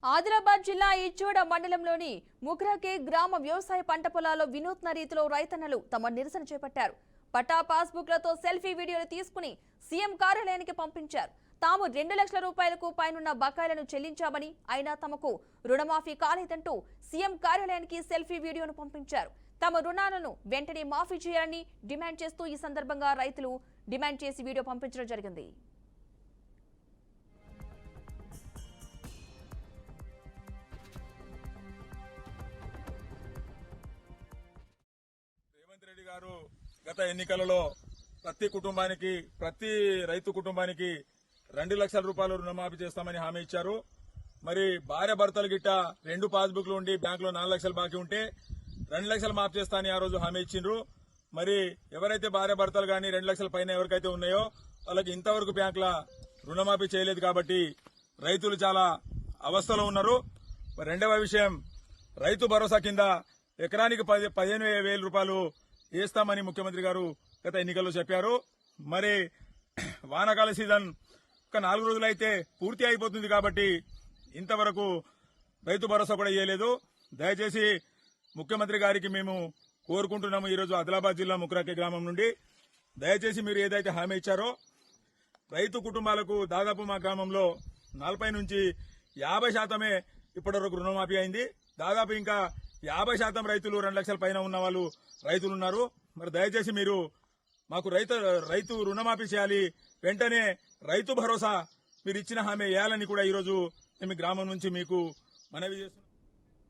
ఆదిలాబాద్ జిల్లా ఇచ్చోడ మండలంలోని ముగ్రాకే గ్రామ వ్యవసాయ పంట పొలాల్లో వినూత్న రీతిలో రైతన్నలు తమ నిరసన చేపట్టారు. పట్టా పాస్బుక్లతో సెల్ఫీ వీడియోలు తీసుకుని సీఎం కార్యాలయానికి పంపించారు. తాము 2 లక్షల రూపాయలకు పైనున్న బకాయిలను చెల్లించామని, అయినా తమకు రుణమాఫీ కాలేదంటూ సీఎం కార్యాలయానికి సెల్ఫీ వీడియోను పంపించారు. తమ రుణాలను వెంటనే మాఫీ చేయాలని డిమాండ్ చేస్తూ ఈ సందర్భంగా రైతులు డిమాండ్ చేసి వీడియో పంపించడం జరిగింది. రెడ్డి గారు గత ఎన్నికలలో ప్రతి రైతు కుటుంబానికి 2 లక్షల రూపాయలు రుణమాఫీ చేస్తామని హామీ ఇచ్చారు. మరి భార్య భర్తలు గిట్ట 2 పాస్బుక్లు ఉండి బ్యాంకులో 4 లక్షలు బాకీ ఉంటే 2 లక్షలు మాఫీ చేస్తామని ఆ రోజు హామీ ఇచ్చిండ్రు. మరి ఎవరైతే భార్య భర్తలు గాని 2 లక్షల పైన ఎవరికైతే ఉన్నాయో వాళ్ళకి ఇంతవరకు బ్యాంకుల రుణమాఫీ చేయలేదు కాబట్టి రైతులు చాలా అవస్థలో ఉన్నారు. రెండవ విషయం, రైతు భరోసా కింద ఎకరానికి 15,000 రూపాయలు వేస్తామని ముఖ్యమంత్రి గారు గత ఎన్నికల్లో చెప్పారు. మరి వానాకాల సీజన్ ఒక 4 రోజులైతే పూర్తి అయిపోతుంది కాబట్టి ఇంతవరకు రైతు భరోసా కూడా ఇవ్వలేదు. దయచేసి ముఖ్యమంత్రి గారికి మేము కోరుకుంటున్నాము. ఈరోజు ఆదిలాబాద్ జిల్లా ముక్రాకే గ్రామం నుండి దయచేసి మీరు ఏదైతే హామీ ఇచ్చారో రైతు కుటుంబాలకు దాదాపు మా గ్రామంలో 40 నుంచి 50% ఇప్పటివరకు రుణమాఫీ అయింది. దాదాపు ఇంకా 50% రైతులు 2 లక్షల పైన ఉన్న వాళ్ళు రైతులు ఉన్నారు. మరి దయచేసి మీరు మాకు రైతు రుణమాఫీ చేయాలి. వెంటనే రైతు భరోసా మీరు ఇచ్చిన హామీ వేయాలని కూడా ఈరోజు మేము గ్రామం నుంచి మీకు మనవి చేస్తున్నాం.